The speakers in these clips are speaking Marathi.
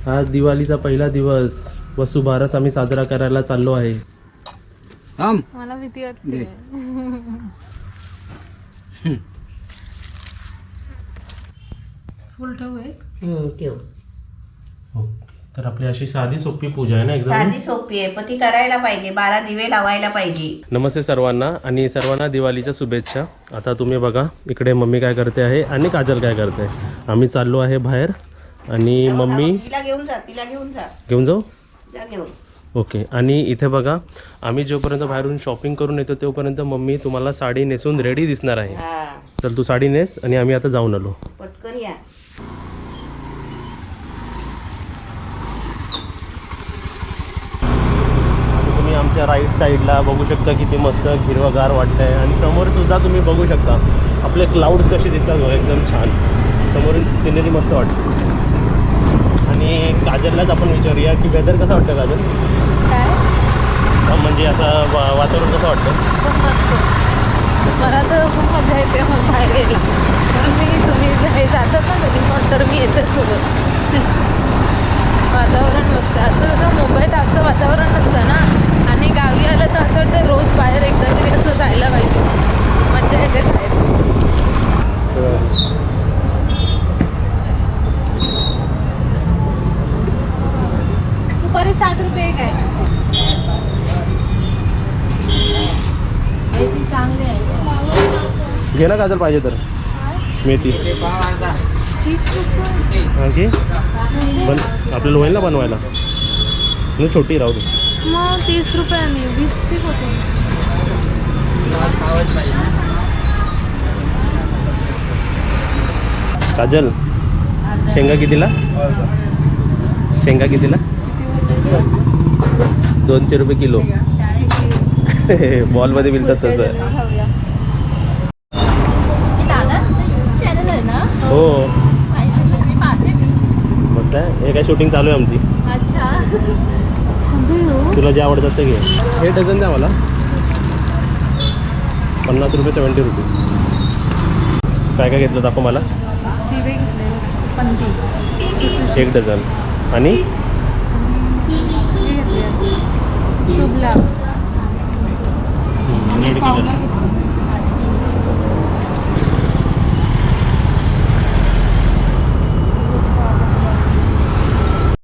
आज दिवाळीचा पहिला दिवस वसुबारस आम्ही साजरा करायला चाललो आहे. मला भीती वाटते. फुल ठेवू एक? ठेव. तर आपली अशी साधी सोपी पूजा आहे ना एकदम. साधी सोपी आहे पण ती करायला पाहिजे. 12 दिवे लावायला पाहिजे. नमस्ते सर्वांना आणि सर्वांना दिवाळीच्या शुभेच्छा. आता तुम्ही बघा इकडे मम्मी काय करते आहे आणि काजल काय करते. आम्ही चाललो आहे बाहेर आणि मम्मी तिला घेऊन जा. तिला घेऊन जा. घेऊन जाऊ. जा घेऊन. ओके. आणि इथे बघा आम्ही जोपर्यंत बाहेरून शॉपिंग करून येतो तोपर्यंत मम्मी तुम्हाला साडी नेसून रेडी दिसणार आहे. हा तर तू साडी नेस आणि आम्ही आता जाऊन आलो. पटकन या. तुम्ही आमच्या राईट साईडला बघू शकता किती मस्त हिरवगार वाटतंय आणि समोर सुद्धा तुम्ही बघू शकता आपले क्लाउड्स कसे दिसतात एकदम छान. समोरून सिनरी मस्त वाटते. आणि काजललाच आपण विचारूया की वेदर कसं वाटतं काजल. काय म्हणजे असं वातावरण कसं वाटतं. खूप मस्त. मला तर खूप मजा येते मग बाहेर यायला. कारण तुम्ही जातात ना कधी मग तर मी येते सोबत. वातावरण मस्त. असं कसं मुंबईत असं वातावरण नसतं ना. आणि गावी आलं तर असं वाटतं रोज बाहेर एकदा तरी असं जायला पाहिजे. मजा येते बाहेर. सुपारी 7 रुपये एक आहे. चांगले आहे. घे ना काजल पाहिजे तर मेथी. 30 रुपये. आणखी आपल्याला होईल ना बनवायला. नाही छोटी राहू दे. मग 30 रुपयाने 20 ठीक होतं. काजल शेंगा कितीला. शेंगा कितीला. 200 रुपये किलो. बॉलमध्ये मिळतात तसं. चॅनल आहे ना. हो मी पाहते मी. मग काय हे काय शूटिंग चालू आहे आमची. अच्छा. तुला जे आवडतात ते घे. हे डझन द्या मला. 50 रुपये 70 रुपीज. काय काय घेतलं दाखव मला. दिवे घेतले. पंती 1 डझन. आणि हे घेतले असं. शुभ लाभ. आणि 1.5 पावडर किलो. घेतली.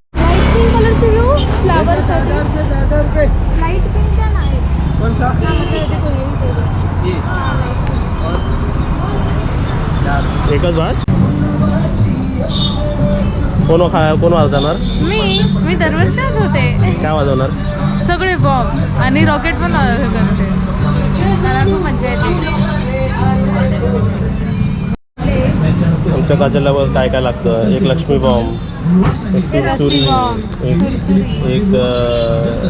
लाईट पिंक कलरची घेऊ. फ्लावर लाईट पिंक का नाही. एकच भास. कोण वाजवणार. मी दरवर्षीच होते. काय वाजवणार. सगळे बॉम्ब आणि रॉकेट पण करते. मला खूप मजा येते. आमच्या काजलला काय काय लागतं. एक लक्ष्मी बॉम्ब, एक सुरसुरी, एक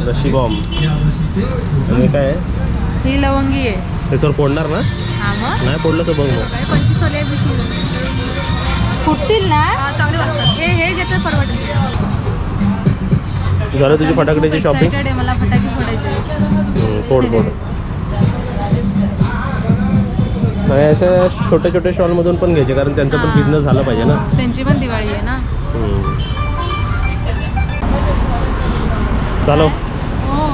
रशी बॉम्ब आणि काय ही लवंगी आहे. हे सर फोडणार ना. हा मग नाही फोडलं तर बघ मग. 25 वाले फुटतील ना. चांगले वाटतात. हे घेतात परवडते. झालं तुझी फटाकड्याची शॉपिंग. आहे मला फटाके फोडायचे. फोड. नाही अशा छोट्या छोट्या स्टॉलमधून पण घ्यायचे कारण त्यांचा पण बिझनेस झाला पाहिजे ना. त्यांची पण दिवाळी आहे ना. चालो. हो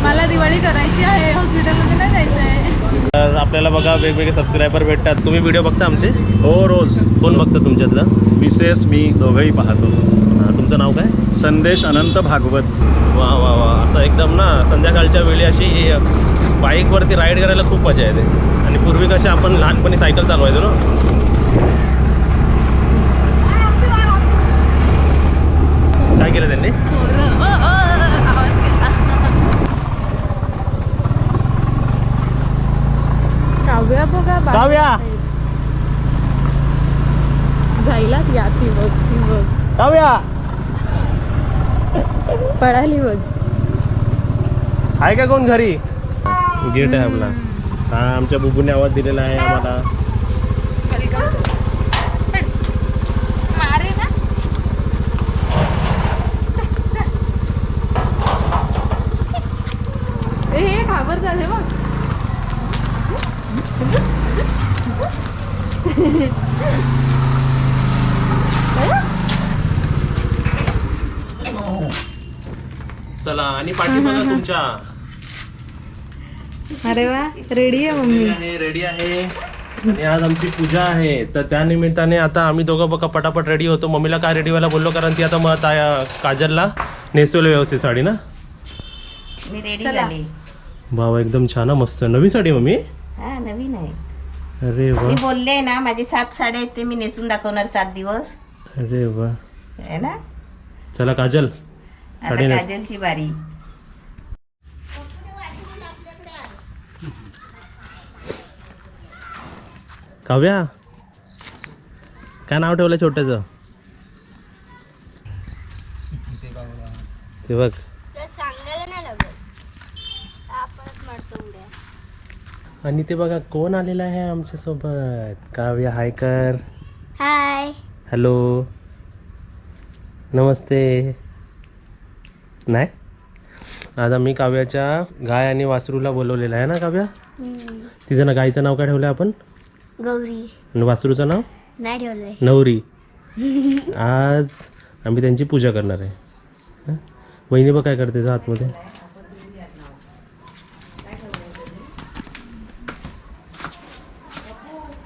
मला दिवाळी करायची आहे. हॉस्पिटलमध्ये नाही जायचं आहे. तर आपल्याला बघा वेगवेगळे सबस्क्रायबर भेटतात. तुम्ही व्हिडिओ बघता आमचे. हो रोज. कोण बघतं तुमच्यातलं. मिसेस मी दोघंही पाहतो. तुमचं नाव काय. संदेश अनंत भागवत. वा वा वा. असं एकदम ना संध्याकाळच्या वेळी अशी बाईकवरती राईड करायला खूप मजा येते. आणि पूर्वी कशा आपण लहानपणी सायकल चालवायचो ना. काय केलं त्यांनी. आवाज केला. काव्या बघा. काव्या. जायला या ती बघ. काव्या पळाली बघ. आहे का कोण घरी. गेट आहे आपला. हा आमच्या बुबूने आवाज दिलेला आहे आम्हाला. मारे ना. हे घाबर झाले बघ. चला आणि पाठी बघा तुमच्या अरे वा रेडी आहे मम्मी. रेडी आहे आणि आज आमची पूजा आहे तर त्या निमित्ताने आता आम्ही दोघं बघा पटापट रेडी होतो. मम्मीला काय रेडी व्हायला बोललो कारण ती आता मग काजलला नेसवलं व्यवस्थित साडी ना. मी रेडी चला. झाले. भावा एकदम छान हा, मस्त नवीन साडी आहे मम्मी. हा नवीन आहे. अरे वा मी बोलले ना माझे 7 साड्या आहेत ते मी नेसून दाखवणार 7 दिवस अरे वा. आहे ना. चला काजल आता साडी नेस. काजलची बारी. काव्या काय नाव ठेवलं छोट्याचं ते बघ. आणि ते बघा कोण आलेलं आहे आमच्या सोबत. काव्या हाय कर. हाय. हॅलो नमस्ते. नाही आज आम्ही काव्याच्या गाय आणि वासरूला बोलवलेलं आहे ना काव्या. तिचं ना गायचं नाव काय ठेवलं आपण गौरी. आणि वासरूचं नाव नाही ठेवलंय. नवरी. आज आम्ही त्यांची पूजा करणार आहे. हं? वहिनी बघ काय करते जा आतमध्ये.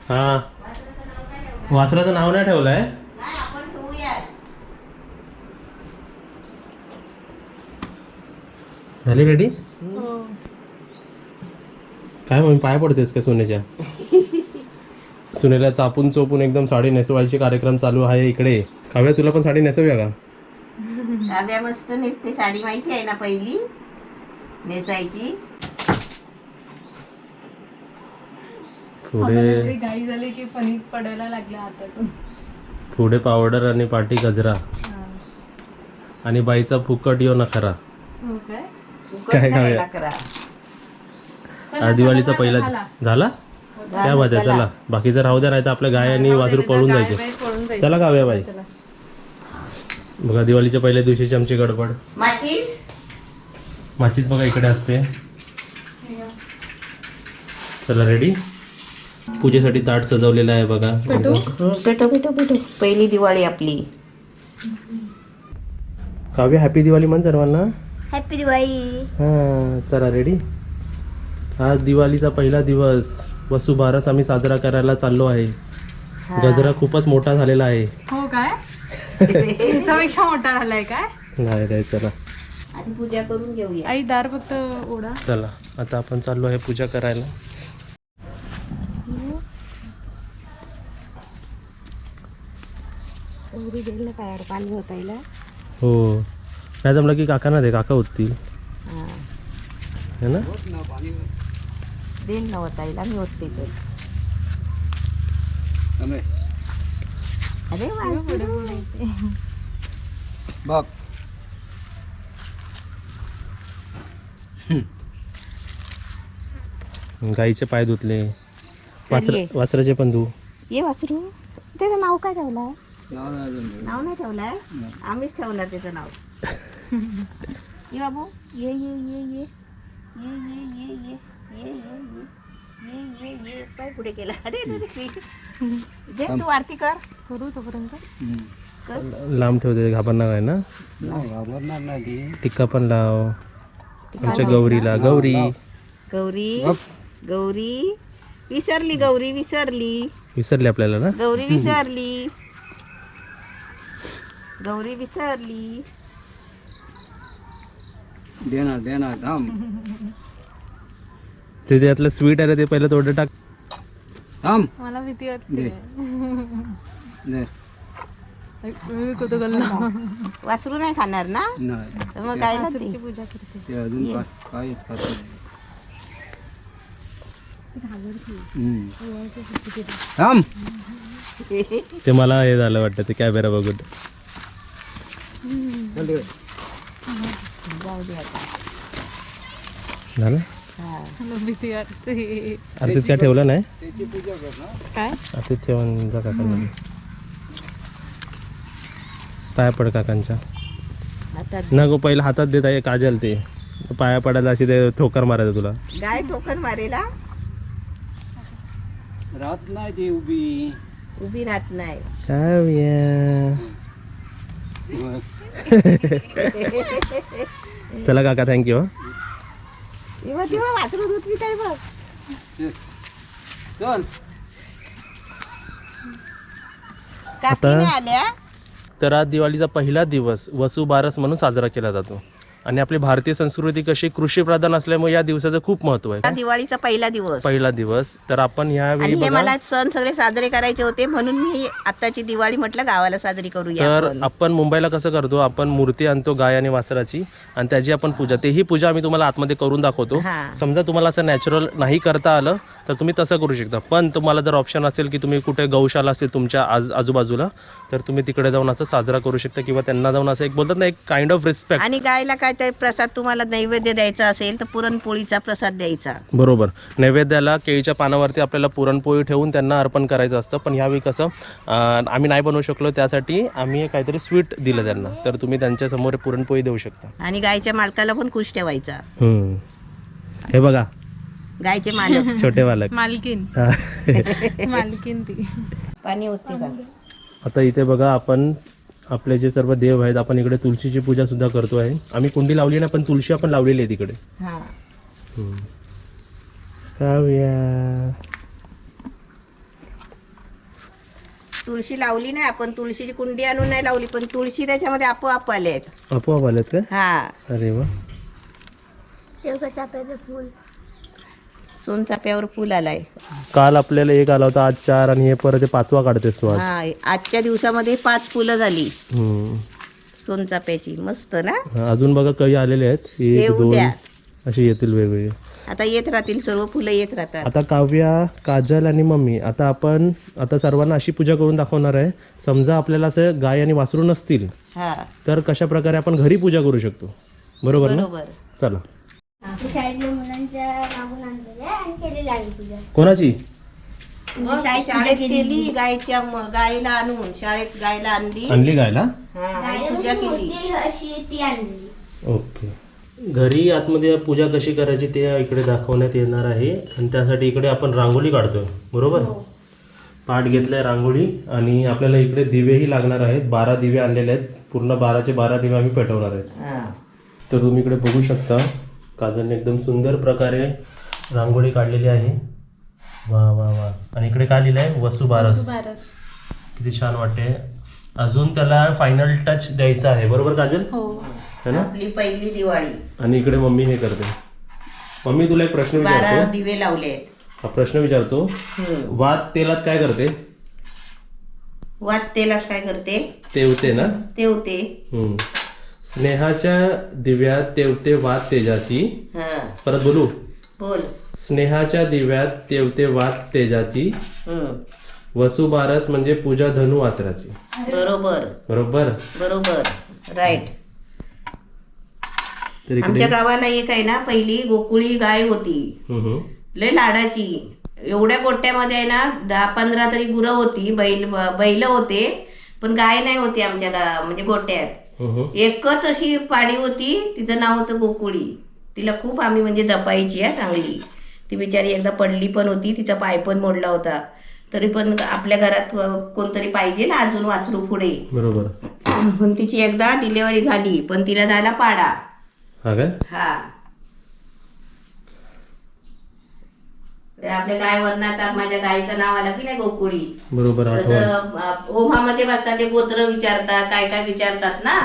हा वासराचं नाव नाही ठेवलं आहे. आपण ठेवूया. झाली रेडी. काय मग पाय पडतेस का सोन्याच्या. सुनेला चापून चोपून एकदम साडी नेसवायचे कार्यक्रम चालू आहे इकडे. काव्या तुला पण साडी नेसवूया का. काव्या मस्त नेसते साडी माहिती आहे ना पहिली नेसायची. पुढे गाई झाली की पनीर पडायला लागला हातातून. पुढे पावडर आणि पाठी गजरा आणि बाईचा फुकट यो नखरा. हो काय. फुकट काय नाही खाऊया? करा. आज दिवाळीचा पहिला झाला त्या भाज्या. चला बाकीचं राहू द्या नाही तर आपल्या गाय आणि वासरू पळून जायचे. चला काव्या बाई. बघा दिवाळीच्या पहिल्या दिवशीची आमची गडबड. माचीस माचीच बघा इकडे असते. चला रेडी. पूजेसाठी ताट सजवलेलं आहे बघा. पेटो पहिली दिवाळी आपली. काव्य हॅपी दिवाळी म्हण सर्वांना. हॅपी दिवाळी. हां चला रेडी. आज दिवाळीचा पहिला दिवस वसुबारस आम्ही साजरा करायला चाललो आहे. गजरा खूपच मोठा झालेला आहे. हो काय. त्याच्यापेक्षा मोठा झालाय काय. नाही नाही चला आधी पूजा करून घेऊया. आई दार फक्त ओढा. चला आता आपण चाललो आहे पूजा करायला. पाणी होतायला. हो काय जमलं की काकांना दे. काका होतील है ना. देईल ना होतायला मी होते तर. अरे बघ गाईचे पाय धुतले. चल ये. वासराचे पण धु. ये वासरू. त्याचं नाव काय ठेवलंय. नाव नाही ठेवलंय. आम्हीच ठेवणार त्याचं नाव. ये बाबू ये ये ये ये ये ये ये ये ये ये ये ये ये काय पुढे केला. अरे जे तू आरती कर. करू तोपर्यंत. लांब ठेवते घाबरणार आहे ना. घाबरणार नाही. टिक्का पण लाव आमच्या गौरीला. गौरी गौरी गौरी विसरली. गौरी विसरली. विसरली आपल्याला ना. गौरी विसरली. गौरी विसरली. देणार थांब ते त्यातलं स्वीट आहे ते पहिलं थोडं टाक. थांब. मला भीती वाटते. दे. वासरू नाही खाणार ना. नाही तर मग काय ना वासरूची पूजा करते. ते अजून काहीच खात नाही. थांब. ते मला हे झालं वाटतं ते कॅमेरा बघून. जाऊ दे आता. झालं. मला भीती वाटते. आरतीत काय ठेवलं नाही. काय आरतीत ठेवून जा काकांना. पाया पड काकांच्या. आता ना गो पहिला हातात देत आहे काजल. ते पाया पडायला अशी ते ठोकर मारायचं तुला. गाय ठोकर मारेला. राहत नाही ती उभी. उभी राहत नाही. काव्या चला काका, थँक्यू. तेव्हा तेव्हा वाचलं दूध पित आहे बघ. चल काकीने आल्या. तर आज दिवाळीचा पहिला दिवस वसुबारस म्हणून साजरा केला जातो. आणि आपली भारतीय संस्कृती कशी कृषीप्रधान असल्यामुळे या दिवसाचं खूप महत्त्व आहे. हा दिवाळीचा पहिला दिवस. पहिला दिवस. तर आपण ह्यावेळी आणि हे बघा, मला सण सगळे साजरे करायचे होते म्हणून मी आताची दिवाळी म्हटलं गावाला साजरी करूया तर आपण. आपण मुंबईला कसं करतो, आपण मूर्ती आणतो गाय आणि वासराची आणि त्याची आपण पूजा, तेही पूजा आम्ही तुम्हाला आतमध्ये करून दाखवतो. हा. समजा तुम्हाला असं नॅचरल नाही करता आलं तर तुम्ही तसं करू शकता. पण तुम्हाला जर ऑप्शन असेल की तुम्ही कुठे गौशाला असेल तुमच्या आजूबाजूला, तर तुम्ही तिकडे जाऊन असं साजरा करू शकता किंवा त्यांना जाऊन असं एक बोलतात ना, एक काइंड ऑफ रिस्पेक्ट. आणि गायला काय ते प्रसाद तुम्हाला नैवेद्य द्यायचा असेल तर पुरणपोळीचा प्रसाद द्यायचा. बरोबर. नैवेद्याला केळीच्या पानावरती आपल्याला पुरणपोळी ठेवून त्यांना अर्पण करायचं असतं. पण ह्यावेळी कसं आम्ही नाही बनवू शकलो, त्यासाठी आम्ही काहीतरी स्वीट दिलं त्यांना. तर तुम्ही त्यांच्यासमोर पुरणपोळी देऊ शकता. आणि गायच्या मालकाला पण खुश ठेवायचा. हे बघा गायचे मालक छोटे बालक. मालकीन मालकीन ती. पाणी होते का? आता इथे बघा, आपण आपले जे सर्व देव आहेत, आपण इकडे तुळशीची पूजा सुद्धा करतो आहे. आम्ही कुंडी लावली नाही, पण तुळशी आपण लावलेली आहे तिकडे. हा. काव्या, तुळशी लावली नाही आपण, तुळशीची कुंडी आणून नाही लावली, पण तुळशी त्याच्यामध्ये आपोआप आले आहेत. आपोआप आलेत का? हा. अरे वा. चाफ्याचं फूल. सोनचाफ्यावर फुल आलाय. काल आपल्याला एक आला होता, आज 4 आणि हे परत 5वा काढतेस तू आज. हा. आजच्या दिवसामध्ये 5 फुलं झाली हम्म. सोनचाफ्याची. मस्त ना. अजून बघा काही आलेले आहेत, हे 1 2 उद्या. असे येतील वेगवेगळे. आता येत राहतील, सर्व फुलं येत राहतात. आता काव्या, काजल आणि मम्मी, आता आपण सर्वांना अशी पूजा करून दाखवणार आहे. समजा आपल्याला असं गाय आणि वासरू नसतील हा. तर कशा प्रकारे आपण घरी पूजा करू शकतो. बरोबर ना? बरोबर. चला. शाळेतल्या मुलांच्या मागून आणलेल्या आणि केलेली आहे पूजा. कोणाची? मग शाळेत केली गायला आणून, शाळेत गायला आणली. आणली गायला? हा, आणि पूजा केली. अशी ती आणलेली. ओके. घरी आतमध्ये पूजा कशी करायची ते इकडे दाखवण्यात येणार आहे. आणि त्यासाठी इकडे आपण रांगोळी काढतोय. बरोबर. पाट घेतलाय रांगोळी. आणि आपल्याला इकडे दिवेही लागणार आहेत. 12 दिवे आणलेले आहेत. पूर्ण 12चे 12 दिवे आम्ही पेटवणार आहेत. हा. तर तुम्ही इकडे बघू शकता, काजलने एकदम सुंदर प्रकारे रांगोळी काढलेली आहे. वा वा वा. आणि इकडे काय लिहिलं आहे? वसुबारस. किती छान वाटते. अजून त्याला फायनल टच द्यायचा आहे. बरोबर काजल? है ना? आपली पहिली दिवाळी. आणि इकडे मम्मी हे करते. मम्मी, तुला एक प्रश्न 12 विचारतो. दिवे लावले. हा प्रश्न विचारतो. वात तेलात काय करते? वात तेलात काय करते? तेवते ना? तेवते. स्नेहाच्या दिव्यात तेवते वात तेजाची. हा. परत बोलू. बोल. स्नेहाच्या दिव्यात तेवते वात तेजाची. हम्म. वसुबारस म्हणजे पूजा धनु वासराची. बरोबर बरोबर. बरोबर. राईट. तर इकडे आमच्या गावाला एक आहे ना, पहिली गोकुळी गाय होती. लय लाडाची. एवढ्या गोट्यामध्ये आहे ना 10-15 तरी गुरं होती, बैल होते, पण गाय नाही होती आमच्या म्हणजे गोट्यात. एकच अशी पाडी होती, तिचं नाव होतं गोकुळी. तिला खूप आम्ही म्हणजे जपायची आहे चांगली. ती बिचारी एकदा पडली पण होती, तिचा पाय पण मोडला होता. तरी पण आपल्या घरात कोणतरी पाहिजे ना अजून वासरू पुढे. बरोबर. पण तिची एकदा डिलिव्हरी झाली, पण तिला झाला पाडा. हा काय? हा. आपल्या गायवरनं आता माझ्या गायचं नाव आलं की नाही गोकुळी. बरोबर. तसं होमामध्ये बसतात, ते गोत्र विचारतात, काय काय विचारतात ना.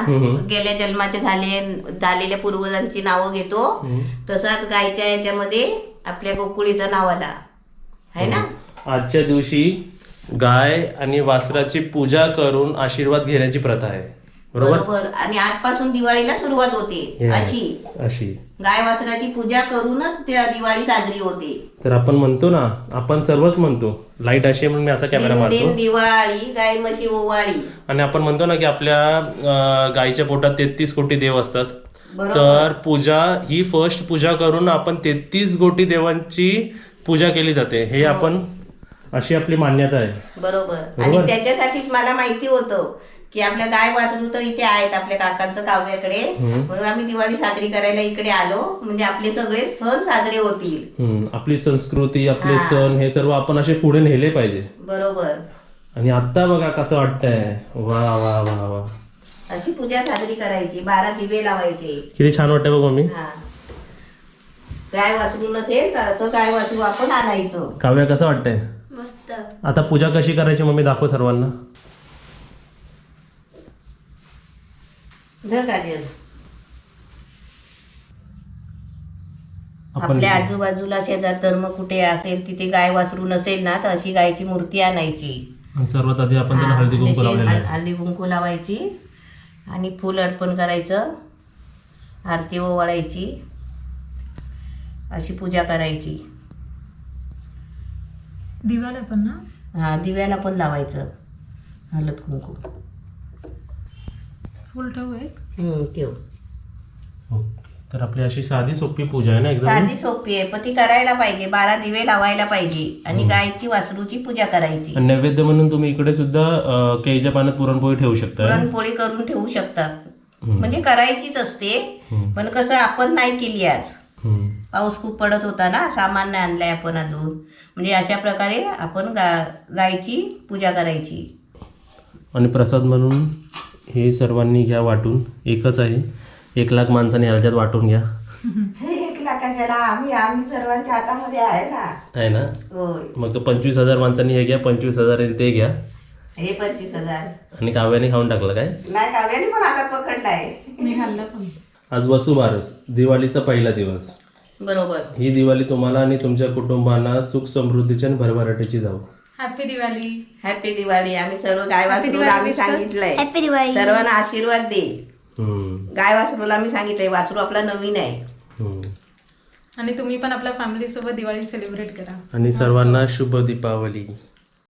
गेल्या जन्माचे झालेल्या पूर्वजांची नावं घेतो. तसाच गायच्या याच्यामध्ये आपल्या गोकुळीचं नाव आला आहे ना. आजच्या दिवशी गाय आणि वासराची पूजा करून आशीर्वाद घेण्याची प्रथा आहे. बरोबर. आणि आजपासून दिवाळीला सुरुवात होते. अशी गाय वासराची पूजा करूनच दिवाळी साजरी होते. तर आपण म्हणतो ना, आपण सर्वच म्हणतो लाईट अशी म्हणून मी असा कॅमेरा मारतो. दिन दिवाळी गाय म्हशी ओवाळी. आणि आपण म्हणतो ना की आपल्या गायीच्या पोटात 33 कोटी देव असतात. तर पूजा ही फर्स्ट पूजा करून आपण 33 कोटी देवांची पूजा केली जाते. हे आपण अशी आपली मान्यता आहे. बरोबर. आणि त्याच्यासाठीच मला माहिती होतं की आपल्या गाय वासरू तर इथे आहेत आपल्या काकांचं काव्याकडे, म्हणून आम्ही दिवाळी साजरी करायला इकडे आलो. म्हणजे आपले सगळे सण साजरे होतील. आपली संस्कृती, आपले सण हे सर्व आपण असे पुढे नेले पाहिजे. बरोबर. आणि आता बघा कसं वाटतंय. वा वा वा वा. अशी पूजा साजरी करायची. 12 दिवे लावायचे. किती छान वाटतं बघ मम्मी. हा. गाय वासरू नसेल तर असं गाय वासरू आपण आणायचं. काव्या कसं वाटतंय? मस्त. आता पूजा कशी करायची मम्मी दाखव सर्वांना. धर काजल. आपण आपल्या आजूबाजूला शेजार धर्म कुठे असेल तिथे गाय वासरू नसेल ना तर अशी गायची मूर्ती आणायची. सर्वात आधी आपण त्याला हळदी कुंकू त्याची लावलेलं आहे. हळदी कुंकू लावायची आणि फूल अर्पण करायचं. आरती ओवाळायची. अशी पूजा करायची. दिवाला पण ना. हा दिव्याला पण लावायचं हळद कुंकू. फुल ठेवू एक. ठेव. ओके. तर आपली अशी साधी सोपी पूजा आहे ना एकदम. साधी सोपी आहे पण ती करायला पाहिजे. 12 दिवे लावायला पाहिजे आणि गायची वासरूची पूजा करायची. आणि नैवेद्य म्हणून तुम्ही इकडे सुद्धा केळीच्या पाण्यात पुरणपोळी ठेवू शकता. पुरणपोळी करून ठेवू शकतात. म्हणजे करायचीच असते पण कसं आपण नाही केली आज. पाऊस खूप पडत होता ना. सामान नाही आणलंय आपण अजून. म्हणजे अशा प्रकारे आपण गायची पूजा करायची. आणि प्रसाद म्हणून हे सर्वांनी घ्या वाटून. एकच आहे. 1,00,000 माणसांनी ह्याच्यात वाटून घ्या. 1,00,000 कशाला. आम्ही सर्वांच्या हातामध्ये आहे ना. आहे ना. होय. मग 25,000 माणसांनी हे घ्या. 25,000 ते घ्या. हे 25,000 आणि काव्याने खाऊन टाकलं काय. नाही काव्याने पण हातात पकडलाय. मी खाल्ला पण. आज वसुबारस दिवाळीचा पहिला दिवस. बरोबर. ही दिवाळी तुम्हाला आणि तुमच्या कुटुंबांना सुख समृद्धीची आणि भरभराटीची जाऊ. हॅपी दिवाळी. हॅपी दिवाळी. आम्ही सर्व गाय वासरूला आम्ही सांगितलंय हॅपी दिवाळी. सर्वांना आशीर्वाद दे. हम्म. गाय वासरूला आम्ही सांगितलंय वासरू आपला नवीन आहे. हम्म. आणि तुम्ही पण आपल्या फॅमिली सोबत दिवाळी सेलिब्रेट करा. आणि सर्वांना शुभ दीपावली.